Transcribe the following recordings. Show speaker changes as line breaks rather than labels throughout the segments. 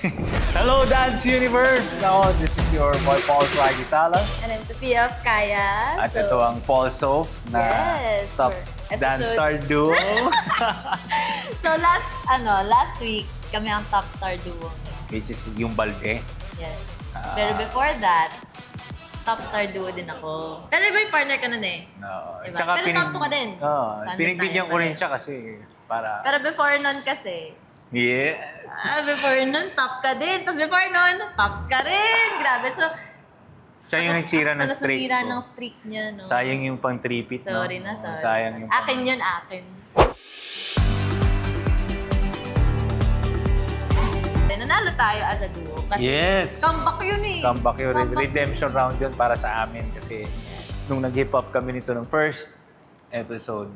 Hello, Dance Universe! Now, this is your boy Paul Swaggy Salas.
And I'm Sophia of Kaya.
At ito ang Paul Soph na
Yes,
top
for
dance
episode-
star duo.
So last week, kami ang top star duo.
Which is yung Balde.
Yes. Pero before that, top star duo din ako. Pero iba yung partner ka nun eh.
No.
Diba? Pero top 2 ka din. Saan din
Pinigbigyan
tayo
ko rin
pareho?
siya kasi para...
Pero before nun kasi,
Yes!
before nun, top ka din. Tapos before nun, top ka rin. Grabe. So,
Siya yung nagsira ng streak
nasira
ko.
ng streak niya, no?
Sayang yung pang tripit, no?
Sorry na, sorry.
Sayang yung
Akin yun, akin. Nanalo tayo as a duo. Kasi
Yes!
comeback yun eh.
Comeback yung
Comeback.
redemption round yun para sa amin kasi nung nag-hip hop kami nito ng first episode,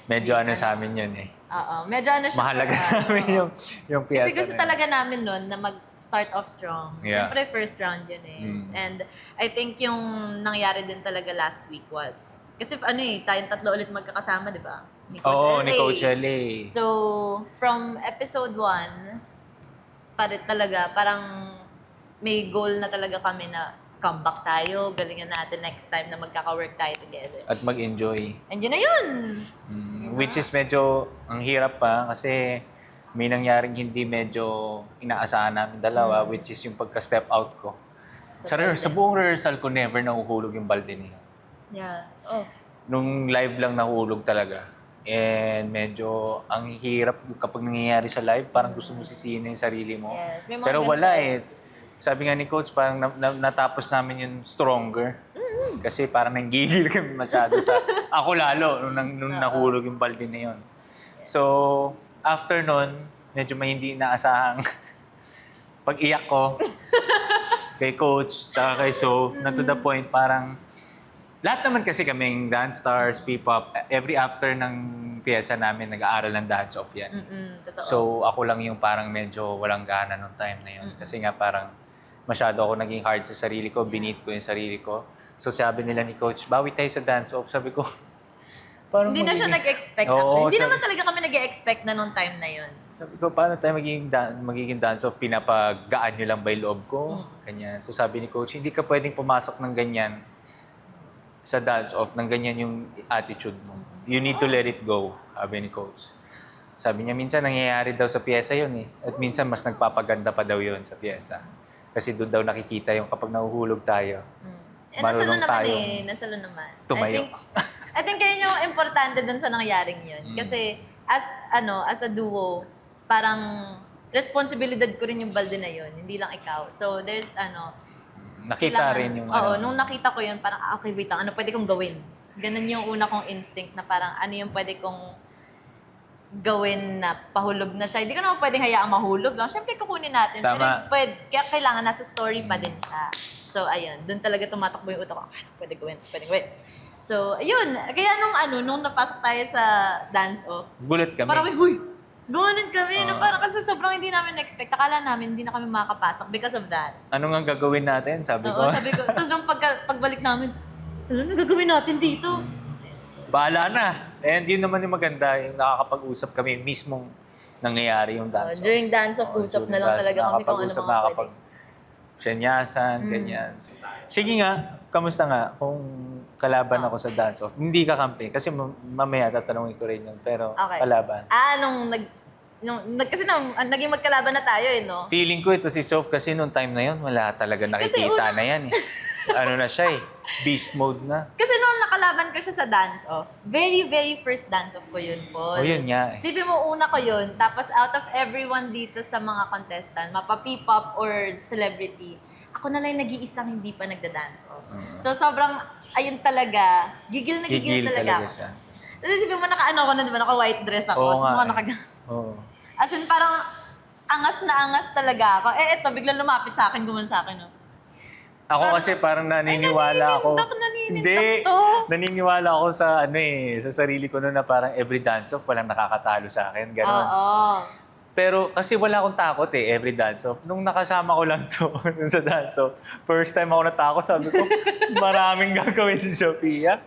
medyo ano sa amin yun eh.
Oo. Medyo ano siya.
Mahalaga
for us,
sa amin
oo.
yung piyesa
Kasi gusto
na yun.
talaga namin nun na mag-start off strong.
Yeah.
Siyempre, first round yun eh. And I think yung nangyari din talaga last week was, kasi ano eh, tayong tatlo ulit magkakasama, di ba? Ni Coach
Oo,
LA.
ni Coach LA.
So, from episode 1, talaga, parang may goal na talaga kami na comeback tayo, galingan natin next time na magkaka-work tayo together.
At mag-enjoy.
And yun na yun!
Which is medyo ang hirap pa kasi may nangyaring hindi medyo inaasahan namin dalawa, which is yung pagka-step out ko. Sa buong rehearsal ko, never nahuhulog yung balde niya.
Yeah. Oh.
Nung live lang nahulog talaga. And medyo ang hirap kapag nangyayari sa live, parang gusto mo sisihin na yung sarili mo.
Yes, may mga
Pero
ganun
wala
tayo.
eh. Sabi nga ni Coach, parang natapos namin yung stronger. Kasi parang nanggigil kami masyado sa... Ako lalo, nung nahulog yung balde na yun. So, after nun, medyo may hindi inaasahang pag-iyak ko kay Coach, tsaka kay Soph, na to the point parang... Lahat naman kasi kaming dance stars, P-pop, every after ng piyesa namin, nag-aaral ng dance-off yan.
Totoo.
So, ako lang yung parang medyo walang gana nung time na yun. Kasi nga parang masyado ako naging hard sa sarili ko, binit ko yung sarili ko. So, sabi nila ni Coach, bawi tayo sa dance-off. Sabi ko, parang
Hindi na siya nag-expect
Oo,
actually. Hindi
sabi-
naman talaga kami nag-expect na nung time na yun.
Sabi ko, paano tayo magiging dance-off? Pinapagaan nyo lang ba yung loob ko? Ganyan. So, sabi ni Coach, hindi ka pwedeng pumasok ng ganyan sa dance-off, ng ganyan yung attitude mo. You need to let it go, sabi ni Coach. Sabi niya, minsan nangyayari daw sa piyesa yun eh. At minsan mas nagpapaganda pa daw yun sa piyesa. Kasi doon daw nakikita yung kapag nahuhulog tayo.
Eh, nasalo
Marunong
naman
tayong
eh. Nasalo naman.
tumayo.
I think yun yung importante dun sa nangyaring yun. Kasi as a duo, parang responsibilidad ko rin yung balde na yun. Hindi lang ikaw. So there's
Nakita rin yung
Oo, nung nakita ko yun, parang, okay, wait lang, ano pwede kong gawin? Ganun yung una kong instinct na parang, ano yung pwede kong gawin na pahulog na siya. Hindi ko naman pwedeng hayaang mahulog lang. Siyempre, kukunin natin.
Tama.
Pero kaya kailangan nasa story pa din siya. So, ayun. Doon talaga tumatakbo yung utak ko. Ah, pwede gawin. So, ayun. Kaya nung napasok tayo sa dance-off,
Gulat kami.
parang, huy, gano'n kami. Na parang kasi sobrang hindi namin na-expect. Akala namin hindi na kami makakapasok because of that.
Ano nga gagawin natin? Sabi ko.
Oo, sabi ko. Tapos nung pagbalik namin, ano na gagawin natin dito?
Bahala na. And yun naman yung maganda, yung nakakapag-usap kami mismong nangyayari yung dance.
During dance-off, usap na lang talaga kami kung ano mga pwede.
Senyasan, ganyan. So, sige nga, kamusta nga kung kalaban ako sa dance-off? Hindi ka kampi, kasi mamaya tatanungin ko rin yun, pero
Okay.
kalaban.
Kasi naging magkalaban na tayo eh, no?
Feeling ko ito si Soph kasi nung time na yun, wala talaga nakikita na yan eh. Ano na siya eh, beast mode na.
Kasi nung nakalaban ko siya sa dance-off, very, very first dance-off ko yun, Paul.
O yun nga eh.
Isipin mo, una ko yun, tapos out of everyone dito sa mga contestant, mapa-P-pop or celebrity, ako na lang yung nag-iisang hindi pa nagda-dance-off. So sobrang, ayun talaga, gigil na gigil,
Gigil
talaga ako.
siya.
Tapos isipin mo, naka-ano ako na, di ba? Naka-white dress ako.
Oo
Tapos
nga
mga
eh. Oo.
As in, parang angas na angas talaga ako. Eh, eto, biglang lumapit sa akin, gumanon sa akin, no?
Ako kasi parang naniniwala ako.
Naninindak to.
Naniniwala ako sa sa sarili ko noon na parang every dance-off walang nakakatalo sa akin, gano'n.
Oo.
Pero kasi wala akong takot eh, every dance-off. Nung nakasama ko lang to dun sa dance-off, first time ako natakot, sabi ko, maraming gagawin si Sophia.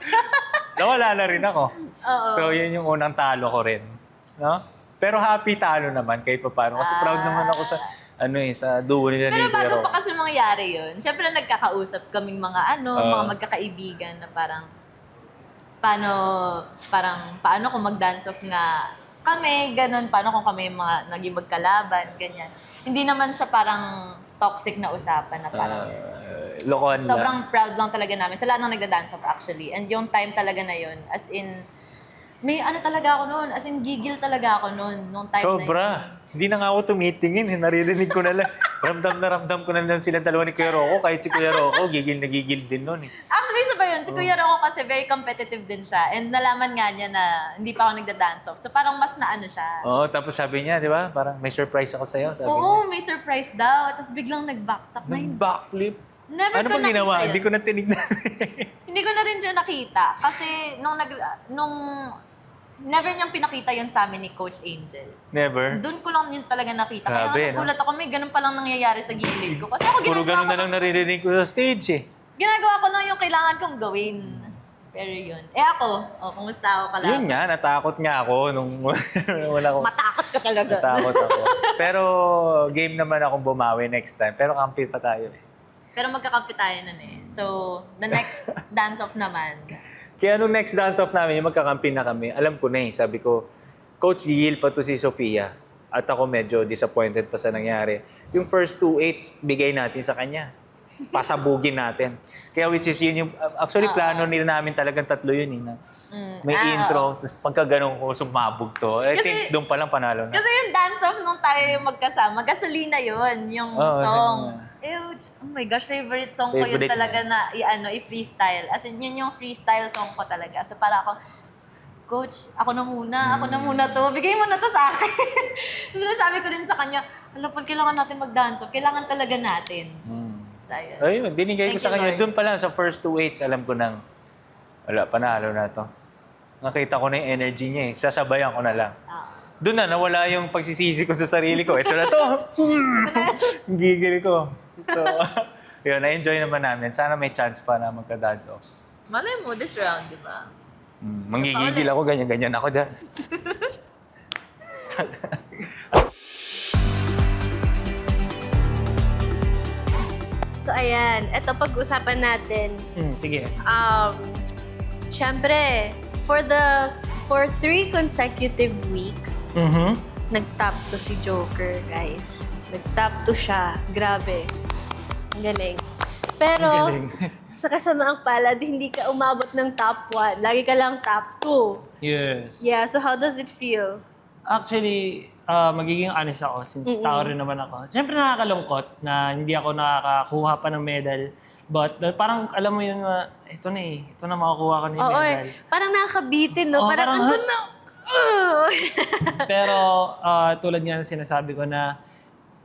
Nawala na rin ako.
Oo.
So, yun yung unang talo ko rin. No? Pero happy talo naman kahit pa paano. Kasi proud naman ako sa duo nila
Pero
ni Kuya
bago
Ro.
pa kasi mangyari yun, syempre nagkakausap kaming mga mga magkakaibigan na parang paano kung mag-dance off nga kami, ganun, paano kung kami mga naging magkalaban, ganyan. Hindi naman siya parang toxic na usapan na parang
Lokohan lang.
sobrang proud lang talaga namin sa lahat ng nagda-dance off actually. And yung time talaga na yun, as in, may talaga ako noon, as in gigil talaga ako noon, nung time na yun.
Sobra. Hindi na nga ako tumitingin. Naririnig ko na lang. Ramdam ko na lang sila dalawa ni Kuya Rocco. Kahit si Kuya Rocco, gigil na gigil din nun.
Actually, isa ba yun? Si Kuya Rocco kasi very competitive din siya. And nalaman nga niya na hindi pa ako nagda-dance off. So parang mas na siya.
Oo, tapos sabi niya, di ba? Parang may surprise ako sa'yo. Sabi niya.
Oo, may surprise daw. Tapos biglang nag-backtalk na hindi.
Nag-backflip.
Never
Ano
ko
bang
nakita
ginawa?
yun.
Hindi ko na tinignan.
Hindi ko na rin siya nakita. Kasi nung never niyang pinakita yun sa amin ni Coach Angel.
Never.
Doon ko lang yun talaga nakita.
Grabe,
Kaya nagulat ako, may ganun palang nangyayari sa gilid ko. Kasi ako
Puro
ginagawa
ganun
ko,
na lang naririnig ko sa stage eh.
ginagawa ko na yung kailangan kong gawin. Pero yun. Ako, kumusta ako kala?
Yun nga, natakot nga ako nung wala ko.
Matakot ka talaga.
Natakot ako. Pero game naman akong bumawi next time. Pero kampi pa tayo eh.
Pero magkakampi tayo nun eh. So, the next dance-off naman.
Kaya nung next dance-off namin, yung magkakampi na kami, alam ko na eh. Sabi ko, Coach, gigil pa to si Sofia. At ako medyo disappointed pa sa nangyari. Yung first 2/8, bigay natin sa kanya. Pasabugin natin. Kaya which is yun yung, actually plano nila namin talagang tatlo yun eh. Na may intro, tapos pagka ganun ko, sumabog to. I think doon pa lang panalo na.
Kasi yung dance-off nung tayo yung magkasama, gasolina yun, yung song. Oh my gosh, favorite song ko yun
Favorite
talaga na i-freestyle. As in, yun yung freestyle song ko talaga. So para ako, Coach, ako na muna to. Bigay mo na to sa akin. So sabi ko rin sa kanya, Paul, kailangan natin mag-dance off. Kailangan talaga natin. So,
Ayun, binigay ko
Thank
sa
you,
kanya.
Lord.
Doon pa lang sa first 2/8, alam ko nang, wala, panalo na to. Nakita ko na yung energy niya eh. Sasabayan ko na lang. Doon na, nawala yung pagsisisi ko sa sarili ko. Ito na to! Gigil ko. So, yun, na-enjoy naman namin. Sana may chance pa na magka-dance off.
malay mo, this round, di ba?
Mangigigil ako, ganyan-ganyan ako dyan.
So ayan, eto pag-usapan natin.
Sige.
Syempre, for 3 consecutive weeks, nag-top 2 si Joker, guys. Nag-top 2 siya. Grabe. Ang galing. Pero,
Ang galing.
sa kasamaang palad, hindi ka umabot ng top 1. Lagi ka lang top 2.
Yes.
Yeah, so how does it feel?
Actually, magiging honest ako since tao rin naman ako. Siyempre nakakalungkot na hindi ako nakakakuha pa ng medal. But parang alam mo yun, ito na makukuha ko na yung
Oo,
medal.
parang nakakabitin, no?
Oo,
parang,
parang,
andun na!
Pero tulad nga ng sinasabi ko na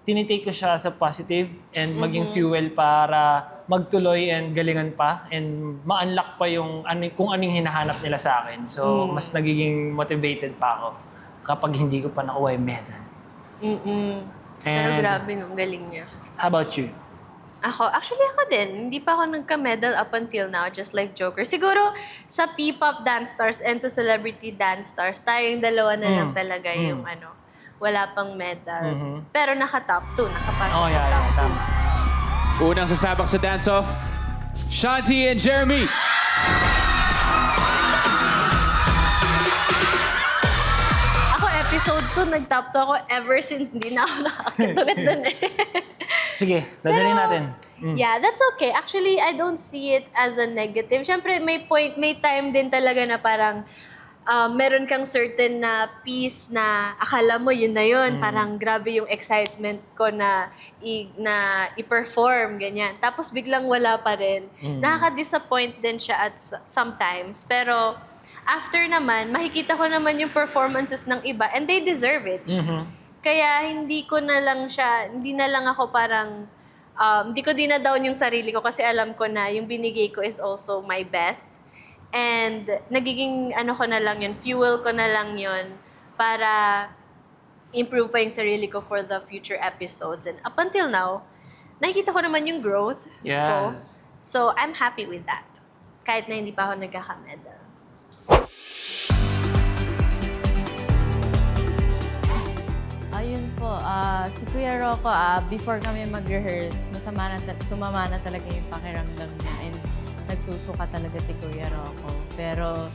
tinitake ko siya sa positive and maging fuel para magtuloy and galingan pa and ma-unlock pa yung kung anong hinahanap nila sa akin. So, mas nagiging motivated pa ako kapag hindi ko pa nakuha yung medal.
Pero
And
grabe, no? Galing niya.
how about you?
Ako din. Hindi pa ako nagka-medal up until now, just like Joker. Siguro sa P-pop dance stars and sa celebrity dance stars, tayong dalawa na lang talaga yung wala pang medal. Pero naka-top 2, nakapasok
Oh,
sa
yeah,
top 2.
tama.
Unang sasabak sa dance-off, Shanti and Jeremy.
Ako, episode 2, nag-top 2 ako ever since hindi na ako nakakit ulit dun eh.
Sige, dadalhin natin.
Yeah, that's okay. Actually, I don't see it as a negative. Siyempre, may time din talaga na parang meron kang certain na piece na akala mo yun na yun. Parang grabe yung excitement ko na i-perform, ganyan. Tapos biglang wala pa rin. Nakaka-disappoint din siya at sometimes. Pero after naman, makikita ko naman yung performances ng iba and they deserve it. Kaya hindi na lang ako parang, hindi ko dinadown yung sarili ko kasi alam ko na yung binigay ko is also my best. And nagiging ko na lang yun, fuel ko na lang yun para improve pa yung sarili ko for the future episodes. And up until now, nakikita ko naman yung growth ko.
Yes.
So, I'm happy with that. Kahit na hindi pa ako nagkaka-medal.
Ayun po, si Kuya Kuya Rocco, before kami mag-rehearse, sumama na talaga yung pakiramdam niya and nagsusuka talaga si Kuya Rocco. Pero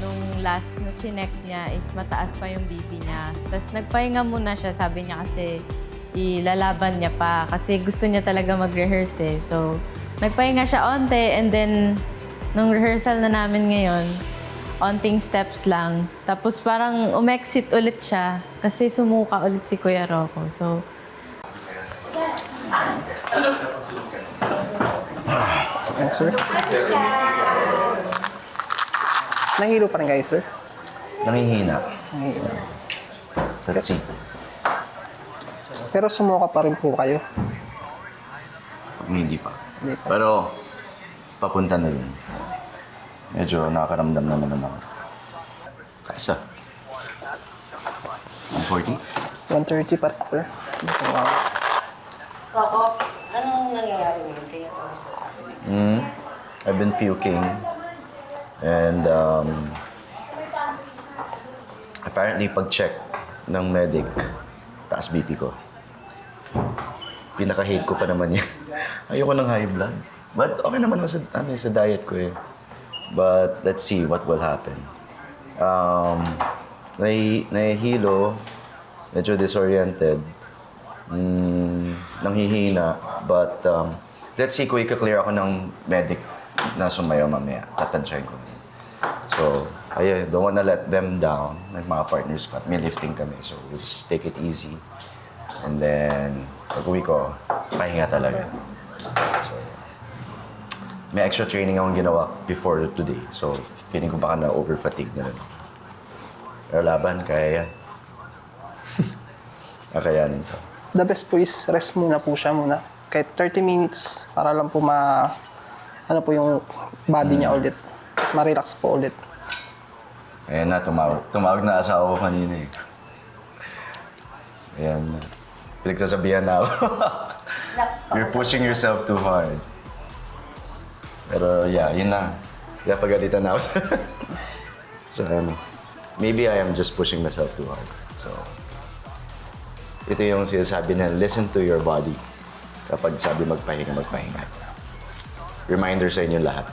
nung last na chinek niya is mataas pa yung BP niya. Tapos nagpahinga muna siya, sabi niya kasi ilalaban niya pa kasi gusto niya talaga mag-rehearse eh. So, nagpahinga siya onte and then nung rehearsal na namin ngayon, onting steps lang. Tapos parang umexit ulit siya kasi sumuka ulit si Kuya Rocco. So,
Yes, sir. Nahihilo pa rin kayo, sir?
Nangihina.
Nahihilo.
Let's see.
Pero sumuka pa rin po kayo.
Hindi pa.
Hindi pa.
Pero, papunta na rin. Medyo nakakaramdam naman ako. Kasa? 140?
130 pa rin, sir.
Rocco, anong nangyayari ngayon kaya
I've been puking. And, apparently, pag-check ng medic, taas BP ko. Pinaka-hate ko pa naman yan. Ayoko ng high blood. But okay naman sa diet ko eh. But let's see what will happen. Nahihilo, medyo disoriented, nanghihina, but let's see kung i-clear ako ng medic na sumayo mamaya. Tatansyahin ko. So, ayun, don't wanna let them down. May mga partners ko at may lifting kami. So, we'll just take it easy. And then, pag-uwi ko, pahinga talaga. So, may extra training akong ginawa before today. So, feeling ko baka na-over-fatigue na rin. Pero laban, kaya yan. Kakayanin to.
The best po is rest muna po siya muna. Kahit 30 minutes para lang po ano po yung body niya ulit. Ma-relax po ulit.
Ayan na, tumawag na asawa ko kanina eh. Ayan na. Pinagsasabihan na ako. You're pushing yourself too hard. Pero yeah, yun lang. Kaya pagalitan na ako. So, maybe I am just pushing myself too hard. So, ito yung sinasabi na listen to your body. Kapag sabi magpahinga, magpahinga. Reminder sa inyo lahat.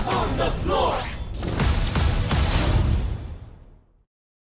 On the floor.